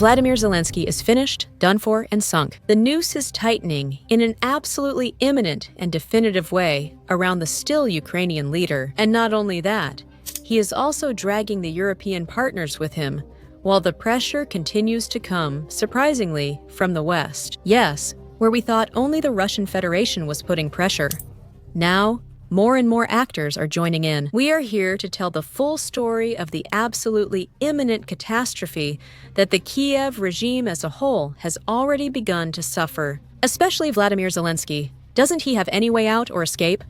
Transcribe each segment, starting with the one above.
Vladimir Zelensky is finished, done for, and sunk. The noose is tightening in an absolutely imminent and definitive way around the still Ukrainian leader. And not only that, he is also dragging the European partners with him, while the pressure continues to come, surprisingly, from the West. Yes, where we thought only the Russian Federation was putting pressure. Now, more and more actors are joining in. We are here to tell the full story of the absolutely imminent catastrophe that the Kiev regime as a whole has already begun to suffer. Especially Vladimir Zelensky. Doesn't he have any way out or escape?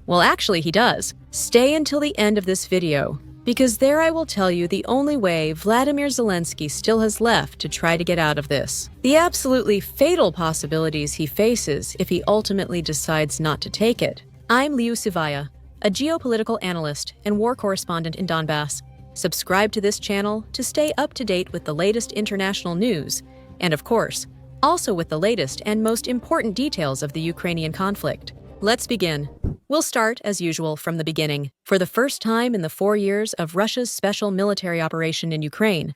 Well, actually he does. Stay until the end of this video, because there I will tell you the only way Vladimir Zelensky still has left to try to get out of this. The absolutely fatal possibilities he faces if he ultimately decides not to take it. I'm Liu Sivaya, a geopolitical analyst and war correspondent in Donbass. Subscribe to this channel to stay up to date with the latest international news, and of course, also with the latest and most important details of the Ukrainian conflict. Let's begin. We'll start, as usual, from the beginning. For the first time in the 4 years of Russia's special military operation in Ukraine,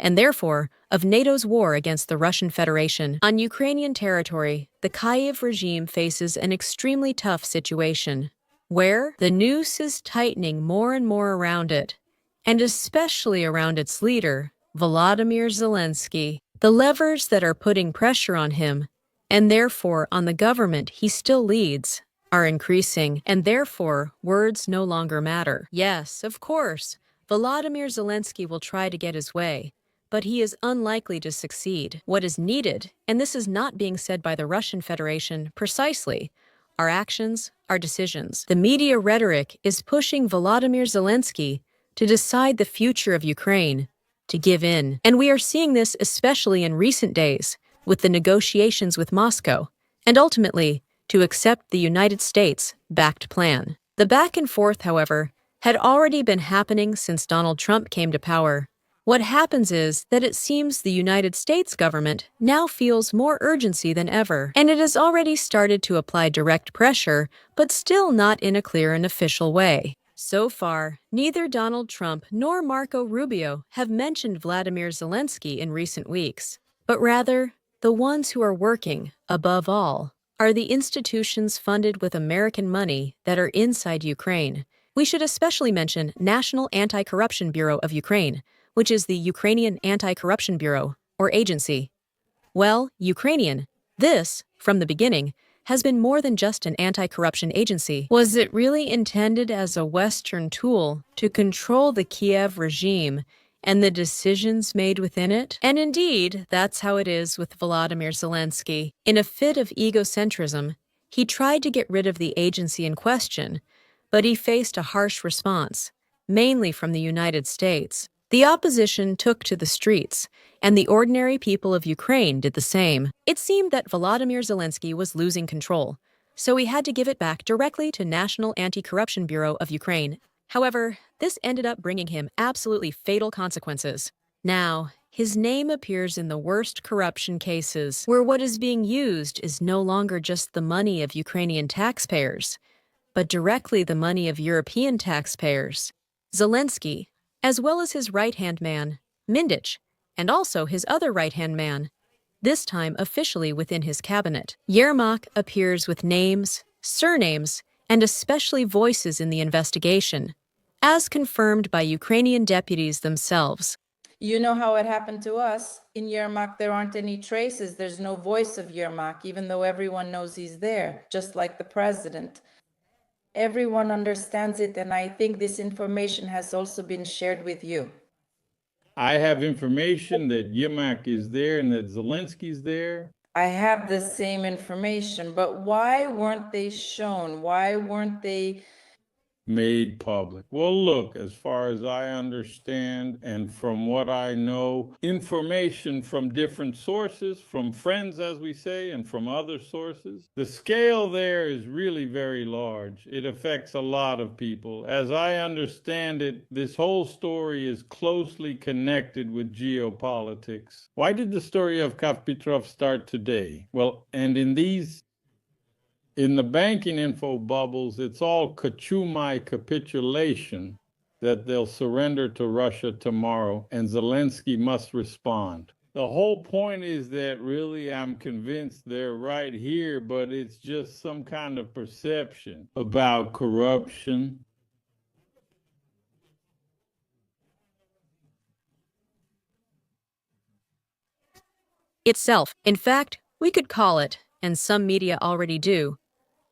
and therefore of NATO's war against the Russian Federation, on Ukrainian territory, the Kyiv regime faces an extremely tough situation, where the noose is tightening more and more around it, and especially around its leader, Volodymyr Zelensky. The levers that are putting pressure on him, and therefore on the government he still leads, are increasing, and therefore words no longer matter. Yes, of course, Volodymyr Zelensky will try to get his way, but he is unlikely to succeed. What is needed, and this is not being said by the Russian Federation precisely, are actions, are decisions. The media rhetoric is pushing Volodymyr Zelensky to decide the future of Ukraine, to give in. And we are seeing this especially in recent days, with the negotiations with Moscow, and ultimately, to accept the United States-backed plan. The back and forth, however, had already been happening since Donald Trump came to power. What happens is that it seems the United States government now feels more urgency than ever, and it has already started to apply direct pressure, but still not in a clear and official way. So far, neither Donald Trump nor Marco Rubio have mentioned Vladimir Zelensky in recent weeks, but rather, the ones who are working, above all, are the institutions funded with American money that are inside Ukraine. We should especially mention National Anti-Corruption Bureau of Ukraine, which is the Ukrainian Anti-Corruption Bureau, or agency. Well, Ukrainian, this, from the beginning, has been more than just an anti-corruption agency. Was it really intended as a Western tool to control the Kiev regime and the decisions made within it? And indeed, that's how it is with Volodymyr Zelensky. In a fit of egocentrism, he tried to get rid of the agency in question, but he faced a harsh response, mainly from the United States. The opposition took to the streets, and the ordinary people of Ukraine did the same. It seemed that Volodymyr Zelensky was losing control, so he had to give it back directly to National Anti-Corruption Bureau of Ukraine. However, this ended up bringing him absolutely fatal consequences. Now, his name appears in the worst corruption cases, where what is being used is no longer just the money of Ukrainian taxpayers, but directly the money of European taxpayers. Zelensky, as well as his right-hand man, Mindich, and also his other right-hand man, this time officially within his cabinet. Yermak appears with names, surnames, and especially voices in the investigation, as confirmed by Ukrainian deputies themselves. You know how it happened to us. In Yermak, there aren't any traces. There's no voice of Yermak, even though everyone knows he's there, just like the president. Everyone understands it, and I think this information has also been shared with you. I have information that Yermak is there and that Zelensky's there. I have the same information, but why weren't they shown? Why weren't they made public? Well, look, as far as I understand and from what I know, information from different sources, from friends, as we say, and from other sources, the scale there is really very large. It affects a lot of people. As I understand it, this whole story is closely connected with geopolitics. Why did the story of Kavpetrov start today? Well, and in the banking info bubbles, it's all Kachumai capitulation that they'll surrender to Russia tomorrow, and Zelensky must respond. The whole point is that really I'm convinced they're right here, but it's just some kind of perception about corruption. Itself. In fact, we could call it, and some media already do,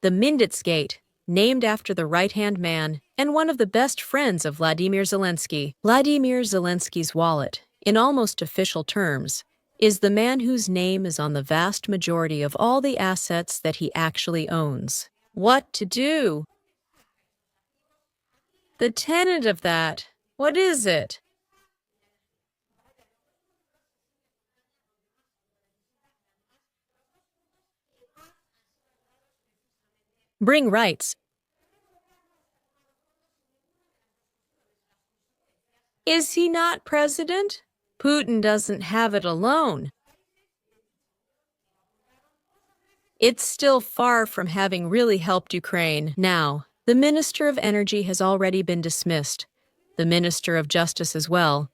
the Minditsgate, named after the right-hand man and one of the best friends of Vladimir Zelensky. Vladimir Zelensky's wallet, in almost official terms, is the man whose name is on the vast majority of all the assets that he actually owns. What to do? The tenet of that, what is it? Bring rights. Is he not president? Putin doesn't have it alone. It's still far from having really helped Ukraine. Now, the Minister of Energy has already been dismissed, the Minister of Justice as well,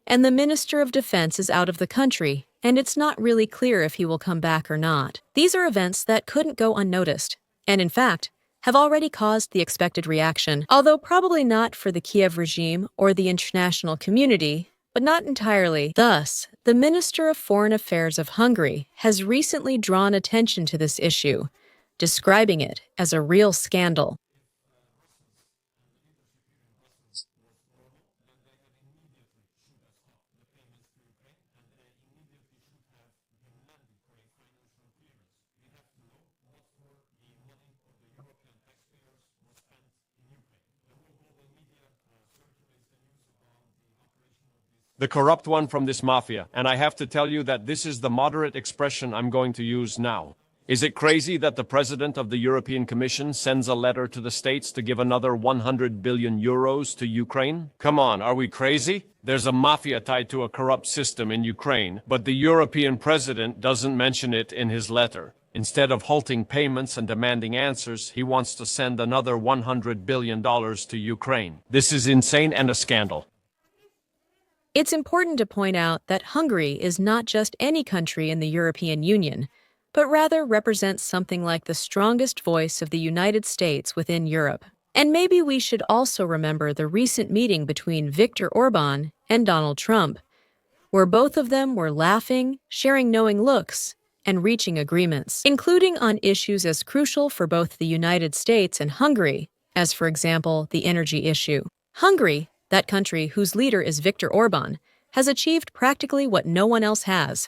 and the Minister of Defense is out of the country, and it's not really clear if he will come back or not. These are events that couldn't go unnoticed, and in fact, have already caused the expected reaction, although probably not for the Kiev regime or the international community, but not entirely. Thus, the Minister of Foreign Affairs of Hungary has recently drawn attention to this issue, describing it as a real scandal. The corrupt one from this mafia, and I have to tell you that this is the moderate expression I'm going to use now. Is it crazy that the president of the European Commission sends a letter to the states to give another 100 billion euros to Ukraine? Come on, are we crazy? There's a mafia tied to a corrupt system in Ukraine, but the European president doesn't mention it in his letter. Instead of halting payments and demanding answers, he wants to send another $100 billion to Ukraine. This is insane and a scandal. It's important to point out that Hungary is not just any country in the European Union, but rather represents something like the strongest voice of the United States within Europe. And maybe we should also remember the recent meeting between Viktor Orban and Donald Trump, where both of them were laughing, sharing knowing looks, and reaching agreements, including on issues as crucial for both the United States and Hungary, as for example, the energy issue. Hungary, that country whose leader is Viktor Orban, has achieved practically what no one else has: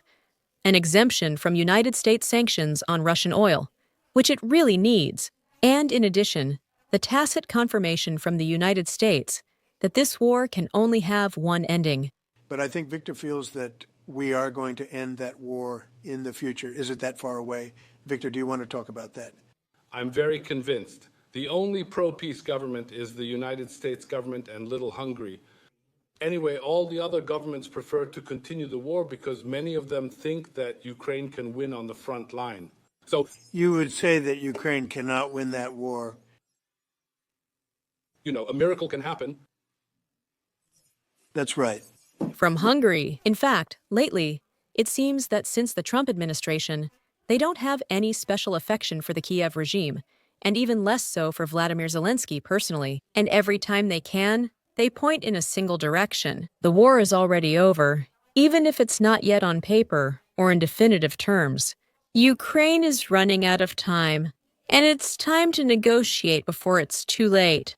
an exemption from United States sanctions on Russian oil, which it really needs, and in addition, the tacit confirmation from the United States that this war can only have one ending. But I think Victor feels that we are going to end that war in the future. Is it that far away? Victor, do you want to talk about that? I'm very convinced. The only pro-peace government is the United States government and little Hungary. Anyway, all the other governments prefer to continue the war because many of them think that Ukraine can win on the front line. So, you would say that Ukraine cannot win that war. A miracle can happen. That's right. From Hungary, in fact, lately, it seems that since the Trump administration, they don't have any special affection for the Kiev regime, and even less so for Vladimir Zelensky personally. And every time they can, they point in a single direction. The war is already over, even if it's not yet on paper or in definitive terms. Ukraine is running out of time, and it's time to negotiate before it's too late.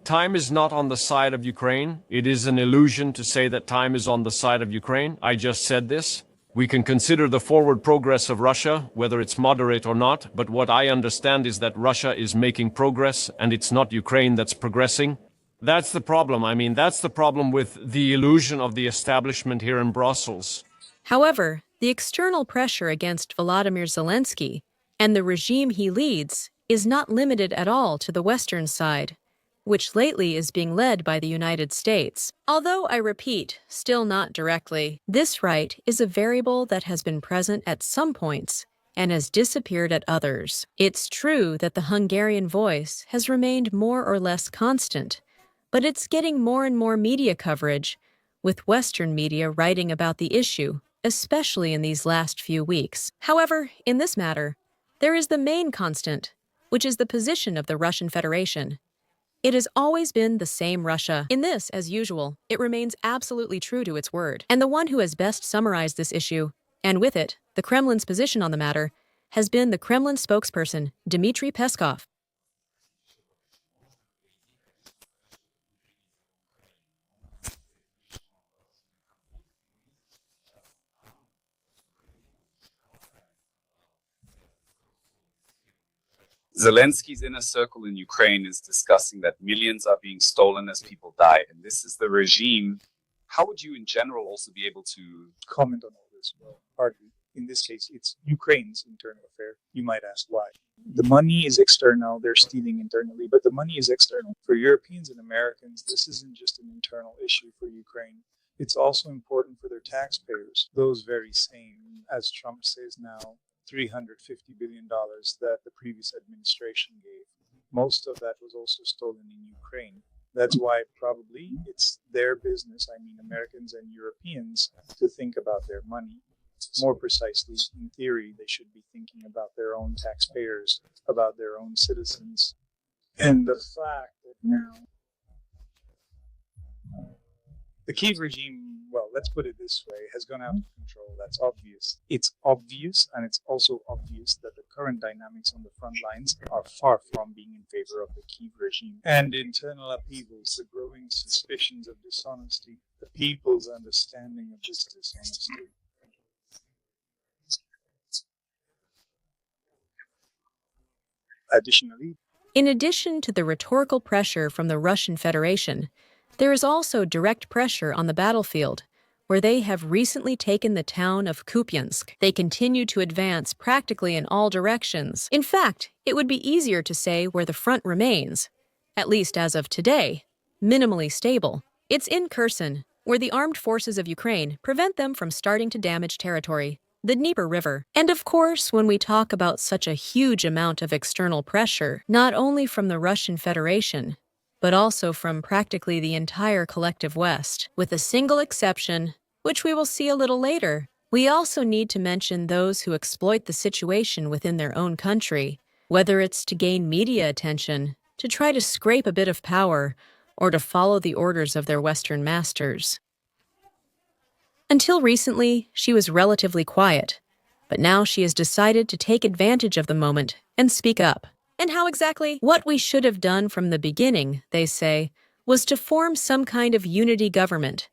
Time is not on the side of Ukraine. It is an illusion to say that time is on the side of Ukraine. I just said this. We can consider the forward progress of Russia, whether it's moderate or not, but what I understand is that Russia is making progress, and it's not Ukraine that's progressing. That's the problem. That's the problem with the illusion of the establishment here in Brussels. However, the external pressure against Volodymyr Zelensky and the regime he leads is not limited at all to the Western side, which lately is being led by the United States. Although, I repeat, still not directly, this right is a variable that has been present at some points and has disappeared at others. It's true that the Hungarian voice has remained more or less constant, but it's getting more and more media coverage, with Western media writing about the issue, especially in these last few weeks. However, in this matter, there is the main constant, which is the position of the Russian Federation. It has always been the same Russia. In this, as usual, it remains absolutely true to its word. And the one who has best summarized this issue, and with it, the Kremlin's position on the matter, has been the Kremlin spokesperson, Dmitry Peskov. Zelensky's inner circle in Ukraine is discussing that millions are being stolen as people die. And this is the regime. How would you, in general, also be able to comment on all this? Well, hardly. In this case, it's Ukraine's internal affair. You might ask why. The money is external, they're stealing internally, but the money is external. For Europeans and Americans, this isn't just an internal issue for Ukraine. It's also important for their taxpayers, those very same, as Trump says now, $350 billion that the previous administration gave. Most of that was also stolen in Ukraine. That's why probably it's their business, I mean Americans and Europeans, to think about their money. More precisely, in theory, they should be thinking about their own taxpayers, about their own citizens. And the fact that now the Kyiv regime, well, let's put it this way, has gone out of control. That's obvious. It's obvious, and it's also obvious that the current dynamics on the front lines are far from being in favor of the Kyiv regime. And internal upheavals, the growing suspicions of dishonesty, the people's understanding of this dishonesty. Additionally, in addition to the rhetorical pressure from the Russian Federation, there is also direct pressure on the battlefield, where they have recently taken the town of Kupiansk. They continue to advance practically in all directions. In fact, it would be easier to say where the front remains, at least as of today, minimally stable. It's in Kherson, where the armed forces of Ukraine prevent them from starting to damage territory, the Dnieper River. And of course, when we talk about such a huge amount of external pressure, not only from the Russian Federation, but also from practically the entire collective West, with a single exception, which we will see a little later. We also need to mention those who exploit the situation within their own country, whether it's to gain media attention, to try to scrape a bit of power, or to follow the orders of their Western masters. Until recently, she was relatively quiet, but now she has decided to take advantage of the moment and speak up. And how exactly? What we should have done from the beginning, they say, was to form some kind of unity government,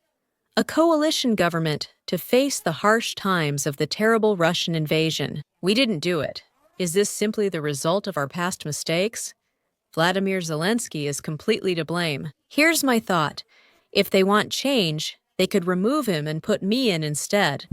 a coalition government to face the harsh times of the terrible Russian invasion. We didn't do it. Is this simply the result of our past mistakes? Vladimir Zelensky is completely to blame. Here's my thought. If they want change, they could remove him and put me in instead.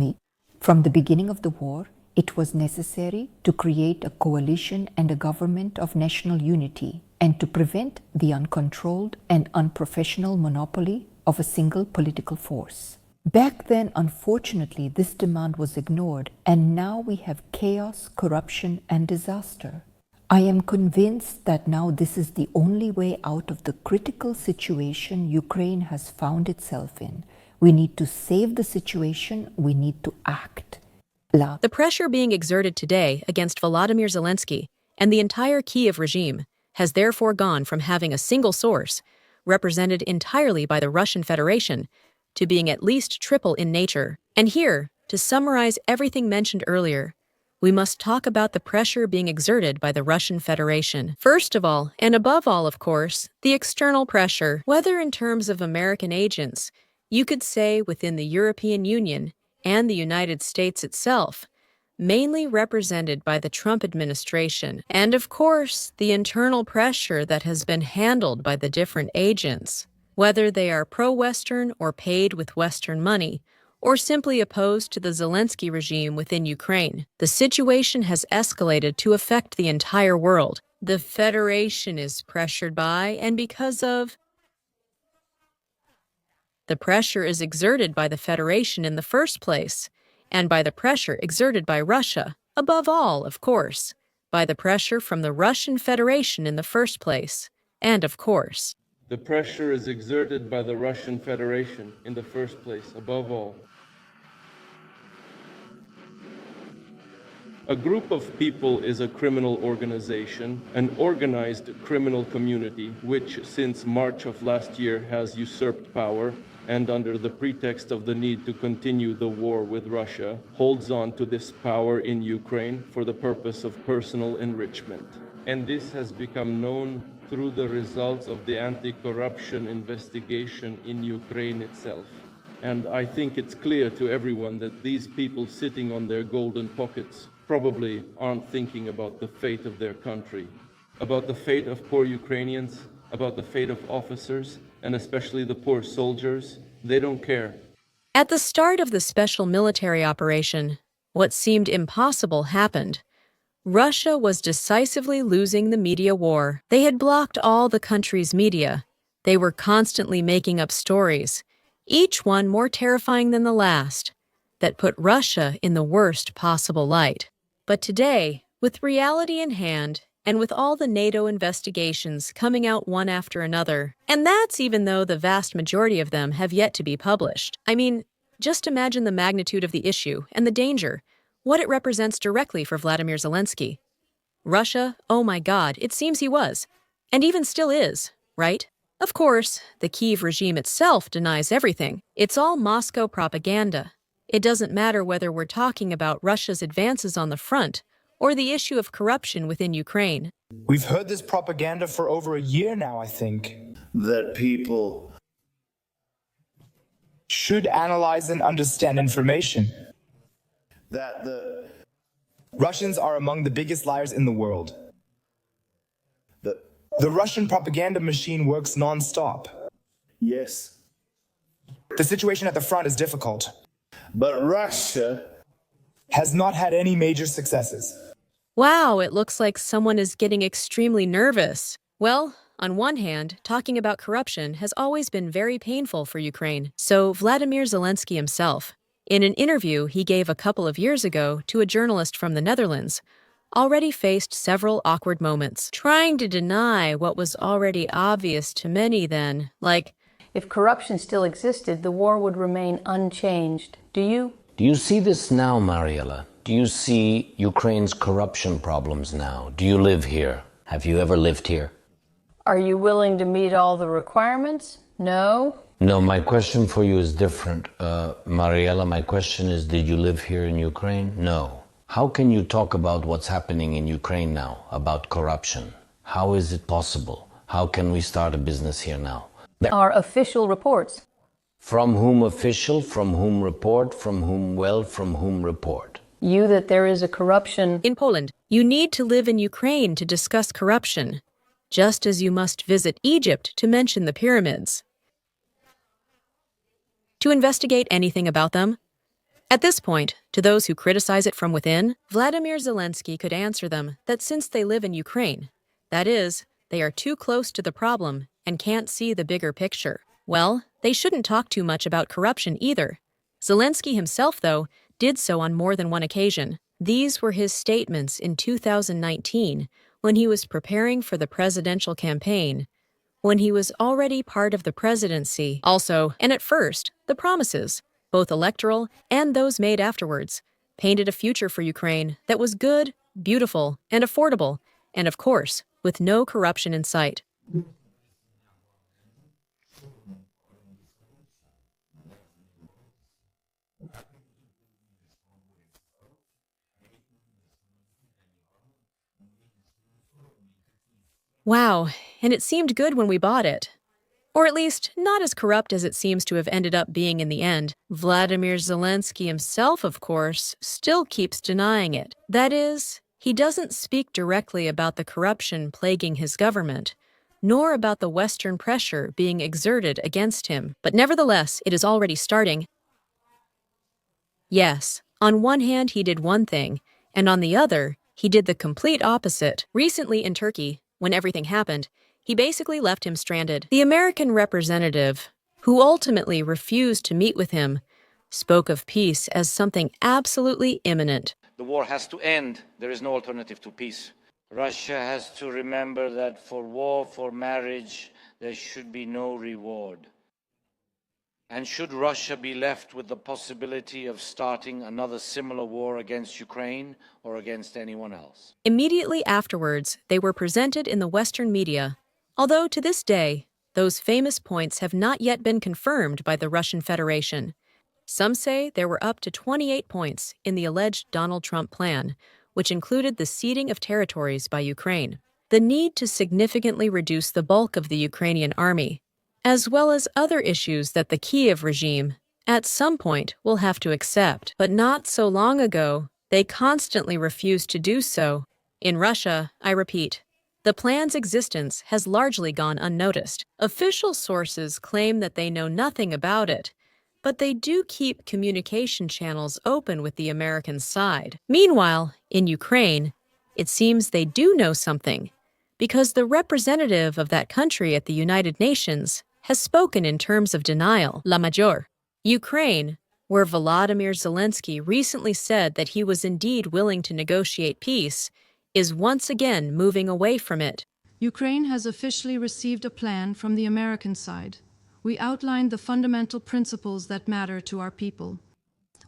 From the beginning of the war, it was necessary to create a coalition and a government of national unity and to prevent the uncontrolled and unprofessional monopoly of a single political force. Back then, unfortunately, this demand was ignored, and now we have chaos, corruption, and disaster. I am convinced that now this is the only way out of the critical situation Ukraine has found itself in. We need to save the situation, we need to act. The pressure being exerted today against Volodymyr Zelensky and the entire Kyiv regime has therefore gone from having a single source, represented entirely by the Russian Federation, to being at least triple in nature. And here, to summarize everything mentioned earlier, we must talk about the pressure being exerted by the Russian Federation. First of all, and above all, of course, the external pressure, whether in terms of American agents, you could say within the European Union and the United States itself, mainly represented by the Trump administration, and of course, the internal pressure that has been handled by the different agents, whether they are pro-Western or paid with Western money, or simply opposed to the Zelensky regime within Ukraine. The situation has escalated to affect the entire world. The Federation is pressured by and because of. The pressure is exerted by the Federation in the first place, and by the pressure exerted by Russia, above all, of course, by the pressure from the Russian Federation in the first place, and of course. The pressure is exerted by the Russian Federation in the first place, above all. A group of people is a criminal organization, an organized criminal community, which since March of last year has usurped power and under the pretext of the need to continue the war with Russia, holds on to this power in Ukraine for the purpose of personal enrichment. And this has become known through the results of the anti-corruption investigation in Ukraine itself. And I think it's clear to everyone that these people sitting on their golden pockets probably aren't thinking about the fate of their country, about the fate of poor Ukrainians, about the fate of officers, and especially the poor soldiers. They don't care. At the start of the special military operation, what seemed impossible happened. Russia was decisively losing the media war. They had blocked all the country's media. They were constantly making up stories, each one more terrifying than the last, that put Russia in the worst possible light. But today, with reality in hand, and with all the NATO investigations coming out one after another, and that's even though the vast majority of them have yet to be published. I mean, just imagine the magnitude of the issue and the danger, what it represents directly for Vladimir Zelensky. Russia, oh my God, it seems he was, and even still is, right? Of course, the Kyiv regime itself denies everything. It's all Moscow propaganda. It doesn't matter whether we're talking about Russia's advances on the front or the issue of corruption within Ukraine. We've heard this propaganda for over a year now, I think. That people should analyze and understand information. That the Russians are among the biggest liars in the world. The Russian propaganda machine works non-stop. Yes. The situation at the front is difficult. But Russia has not had any major successes. Wow, it looks like someone is getting extremely nervous. Well, on one hand, talking about corruption has always been very painful for Ukraine. So Vladimir Zelensky himself, in an interview he gave a couple of years ago to a journalist from the Netherlands, already faced several awkward moments, trying to deny what was already obvious to many then, like, if corruption still existed, the war would remain unchanged. Do you? Do you see this now, Mariela? Do you see Ukraine's corruption problems now? Do you live here? Have you ever lived here? Are you willing to meet all the requirements? No? No, my question for you is different. Mariela, my question is, did you live here in Ukraine? No. How can you talk about what's happening in Ukraine now, about corruption? How is it possible? How can we start a business here now? Our official reports. From whom official, from whom report, from whom from whom report? You that there is a corruption. In Poland, you need to live in Ukraine to discuss corruption, just as you must visit Egypt to mention the pyramids. To investigate anything about them? At this point, to those who criticize it from within, Vladimir Zelensky could answer them that since they live in Ukraine, that is, they are too close to the problem and can't see the bigger picture. Well, they shouldn't talk too much about corruption either. Zelensky himself, though, did so on more than one occasion. These were his statements in 2019, when he was preparing for the presidential campaign, when he was already part of the presidency. Also, and at first, the promises, both electoral and those made afterwards, painted a future for Ukraine that was good, beautiful, and affordable, and of course, with no corruption in sight. Wow, and it seemed good when we bought it. Or at least, not as corrupt as it seems to have ended up being in the end. Vladimir Zelensky himself, of course, still keeps denying it. That is, he doesn't speak directly about the corruption plaguing his government, nor about the Western pressure being exerted against him. But nevertheless, it is already starting. Yes, on one hand he did one thing, and on the other, he did the complete opposite. Recently in Turkey, when everything happened, he basically left him stranded. The American representative, who ultimately refused to meet with him, spoke of peace as something absolutely imminent. The war has to end. There is no alternative to peace. Russia has to remember that for war, for marriage, there should be no reward. And should Russia be left with the possibility of starting another similar war against Ukraine or against anyone else? Immediately afterwards, they were presented in the Western media, although to this day, those famous points have not yet been confirmed by the Russian Federation. Some say there were up to 28 points in the alleged Donald Trump plan, which included the ceding of territories by Ukraine, the need to significantly reduce the bulk of the Ukrainian army, as well as other issues that the Kiev regime, at some point, will have to accept. But not so long ago, they constantly refused to do so. In Russia, I repeat, the plan's existence has largely gone unnoticed. Official sources claim that they know nothing about it, but they do keep communication channels open with the American side. Meanwhile, in Ukraine, it seems they do know something, because the representative of that country at the United Nations has spoken in terms of denial, la major. Ukraine, where Volodymyr Zelensky recently said that he was indeed willing to negotiate peace, is once again moving away from it. Ukraine has officially received a plan from the American side. We outlined the fundamental principles that matter to our people.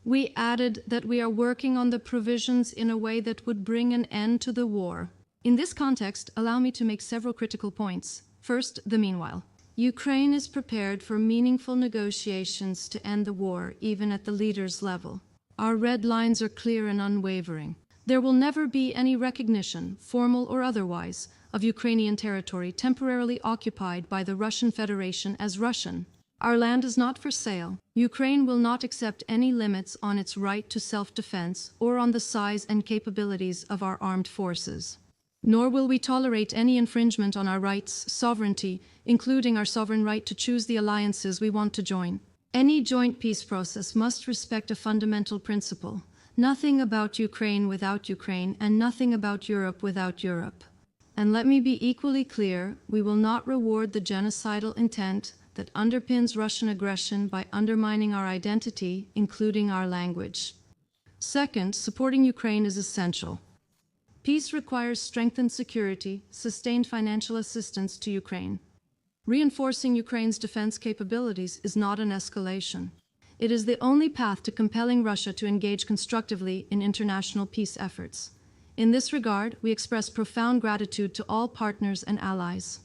We added that we are working on the provisions in a way that would bring an end to the war. In this context, allow me to make several critical points. First, the meanwhile. Ukraine is prepared for meaningful negotiations to end the war, even at the leaders' level. Our red lines are clear and unwavering. There will never be any recognition, formal or otherwise, of Ukrainian territory temporarily occupied by the Russian Federation as Russian. Our land is not for sale. Ukraine will not accept any limits on its right to self-defense or on the size and capabilities of our armed forces. Nor will we tolerate any infringement on our rights, sovereignty, including our sovereign right to choose the alliances we want to join. Any joint peace process must respect a fundamental principle: nothing about Ukraine without Ukraine, and nothing about Europe without Europe. And let me be equally clear, we will not reward the genocidal intent that underpins Russian aggression by undermining our identity, including our language. Second, supporting Ukraine is essential. Peace requires strengthened security, sustained financial assistance to Ukraine. Reinforcing Ukraine's defense capabilities is not an escalation. It is the only path to compelling Russia to engage constructively in international peace efforts. In this regard, we express profound gratitude to all partners and allies.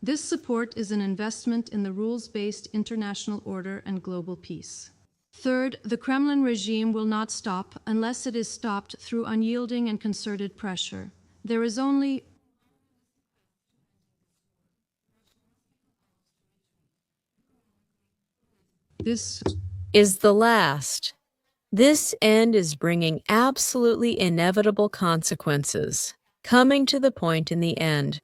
This support is an investment in the rules-based international order and global peace. Third, the Kremlin regime will not stop unless it is stopped through unyielding and concerted pressure. There is only this is the last. This end is bringing absolutely inevitable consequences, coming to the point in the end.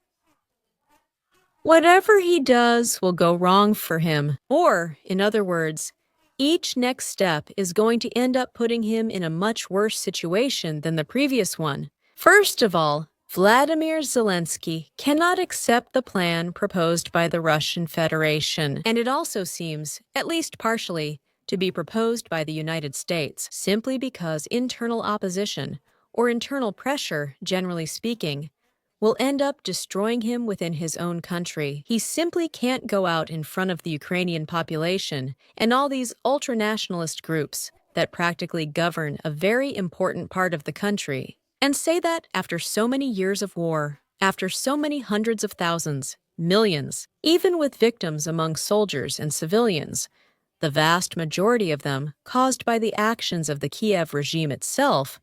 Whatever he does will go wrong for him, or, in other words, each next step is going to end up putting him in a much worse situation than the previous one. First of all, Vladimir Zelensky cannot accept the plan proposed by the Russian Federation, and it also seems, at least partially, to be proposed by the United States, simply because internal opposition, or internal pressure, generally speaking, will end up destroying him within his own country. He simply can't go out in front of the Ukrainian population and all these ultranationalist groups that practically govern a very important part of the country and say that after so many years of war, after so many hundreds of thousands, millions, even with victims among soldiers and civilians, the vast majority of them caused by the actions of the Kiev regime itself,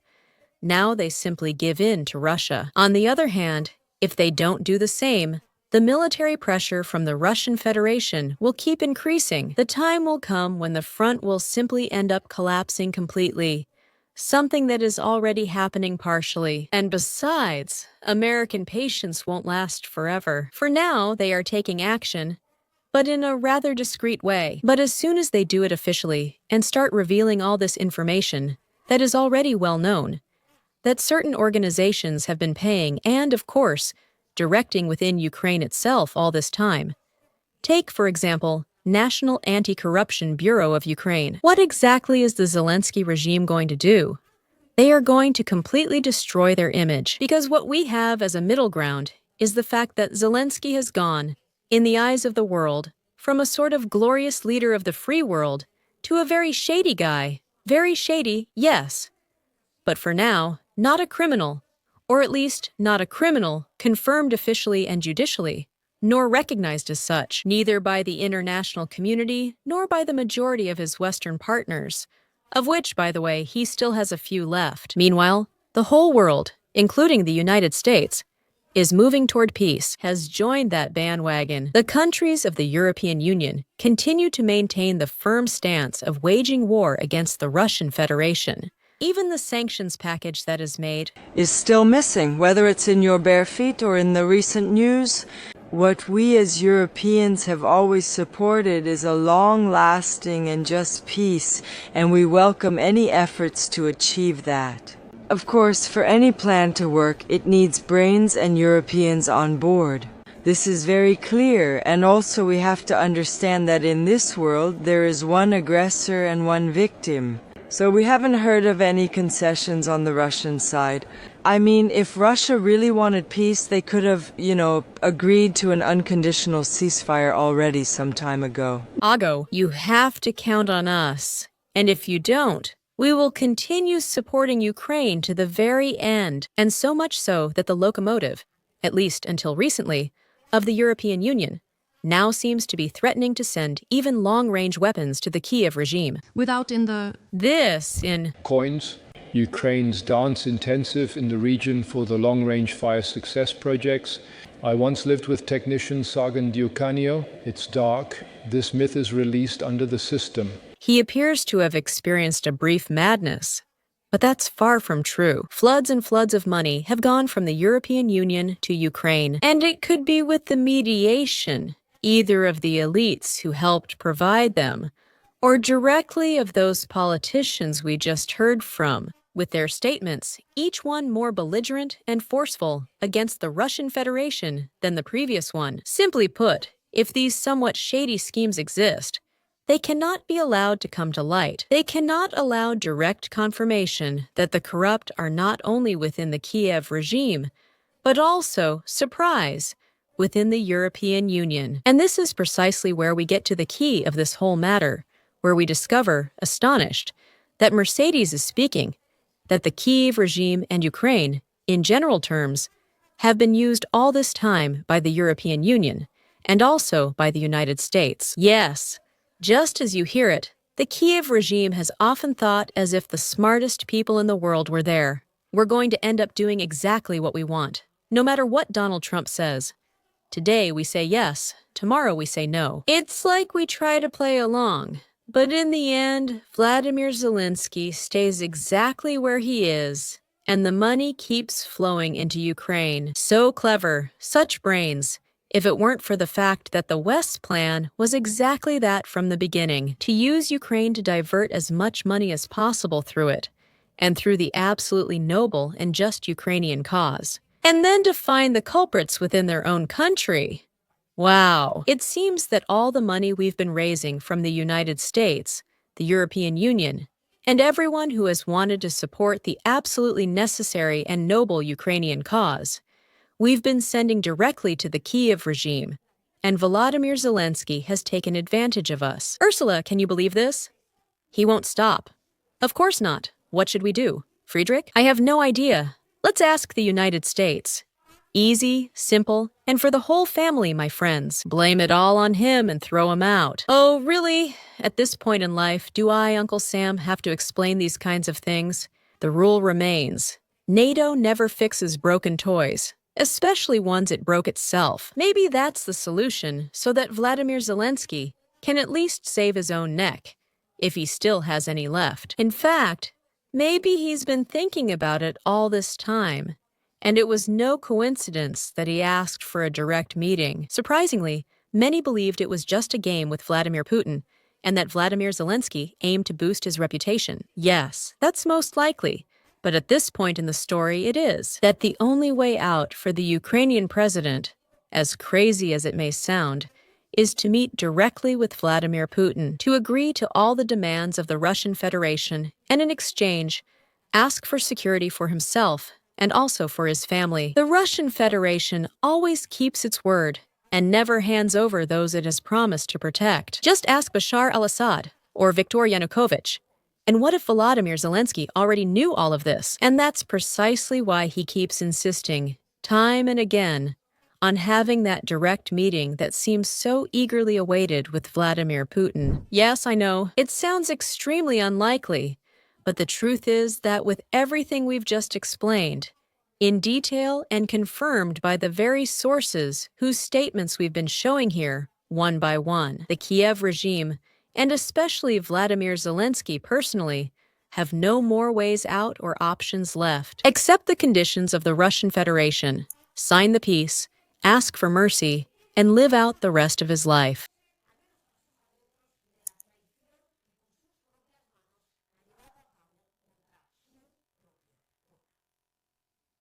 now they simply give in to Russia. On the other hand, if they don't do the same, the military pressure from the Russian Federation will keep increasing. The time will come when the front will simply end up collapsing completely, something that is already happening partially. And besides, American patience won't last forever. For now, they are taking action, but in a rather discreet way. But as soon as they do it officially and start revealing all this information that is already well known, that certain organizations have been paying and, of course, directing within Ukraine itself all this time. Take, for example, National Anti-Corruption Bureau of Ukraine. What exactly is the Zelensky regime going to do? They are going to completely destroy their image, because what we have as a middle ground is the fact that Zelensky has gone, in the eyes of the world, from a sort of glorious leader of the free world to a very shady guy. Very shady, yes. But for now, not a criminal, or at least not a criminal confirmed officially and judicially, nor recognized as such, neither by the international community nor by the majority of his Western partners, of which, by the way, he still has a few left. Meanwhile, the whole world, including the United States, is moving toward peace, has joined that bandwagon. The countries of the European Union continue to maintain the firm stance of waging war against the Russian Federation. Even the sanctions package that is made is still missing, whether it's in your bare feet or in the recent news. What we as Europeans have always supported is a long-lasting and just peace, and we welcome any efforts to achieve that. Of course, for any plan to work, it needs brains and Europeans on board. This is very clear, and also we have to understand that in this world there is one aggressor and one victim. So we haven't heard of any concessions on the Russian side. I mean, if Russia really wanted peace, they could have, agreed to an unconditional ceasefire already some time ago. Ago, you have to count on us. And if you don't, we will continue supporting Ukraine to the very end, and so much so that the locomotive, at least until recently, of the European Union now seems to be threatening to send even long-range weapons to the Kiev regime. Without in coins, Ukraine's dance intensive in the region for the long-range fire success projects. I once lived with technician Sagan Diucanio. It's dark. This myth is released under the system. He appears to have experienced a brief madness, but that's far from true. Floods and floods of money have gone from the European Union to Ukraine, and it could be with the mediation either of the elites who helped provide them, or directly of those politicians we just heard from, with their statements, each one more belligerent and forceful against the Russian Federation than the previous one. Simply put, if these somewhat shady schemes exist, they cannot be allowed to come to light. They cannot allow direct confirmation that the corrupt are not only within the Kiev regime, but also, surprise, within the European Union. And this is precisely where we get to the key of this whole matter, where we discover, astonished, that Mercedes is speaking, that the Kiev regime and Ukraine, in general terms, have been used all this time by the European Union, and also by the United States. Yes, just as you hear it, the Kiev regime has often thought as if the smartest people in the world were there. We're going to end up doing exactly what we want, no matter what Donald Trump says. Today we say yes, tomorrow we say no. It's like we try to play along, but in the end, Vladimir Zelensky stays exactly where he is, and the money keeps flowing into Ukraine. So clever, such brains, if it weren't for the fact that the West's plan was exactly that from the beginning, to use Ukraine to divert as much money as possible through it, and through the absolutely noble and just Ukrainian cause. And then to find the culprits within their own country. Wow. It seems that all the money we've been raising from the United States, the European Union, and everyone who has wanted to support the absolutely necessary and noble Ukrainian cause, we've been sending directly to the Kiev regime, and Volodymyr Zelensky has taken advantage of us. Ursula, can you believe this? He won't stop. Of course not. What should we do? Friedrich? I have no idea. Let's ask the United States. Easy, simple, and for the whole family, my friends. Blame it all on him and throw him out. Oh, really? At this point in life, do I, Uncle Sam, have to explain these kinds of things? The rule remains. NATO never fixes broken toys, especially ones it broke itself. Maybe that's the solution, so that Vladimir Zelensky can at least save his own neck, if he still has any left. In fact, maybe he's been thinking about it all this time, and it was no coincidence that he asked for a direct meeting. Surprisingly, many believed it was just a game with Vladimir Putin, and that Vladimir Zelensky aimed to boost his reputation. Yes, that's most likely. But at this point in the story, it is that the only way out for the Ukrainian president, as crazy as it may sound, is to meet directly with Vladimir Putin, to agree to all the demands of the Russian Federation, and in exchange, ask for security for himself and also for his family. The Russian Federation always keeps its word, and never hands over those it has promised to protect. Just ask Bashar al-Assad or Viktor Yanukovych. And what if Volodymyr Zelensky already knew all of this? And that's precisely why he keeps insisting, time and again, on having that direct meeting that seems so eagerly awaited with Vladimir Putin. Yes, I know, it sounds extremely unlikely, but the truth is that with everything we've just explained, in detail and confirmed by the very sources whose statements we've been showing here, one by one, the Kiev regime, and especially Vladimir Zelensky personally, have no more ways out or options left. Accept the conditions of the Russian Federation, sign the peace, ask for mercy, and live out the rest of his life.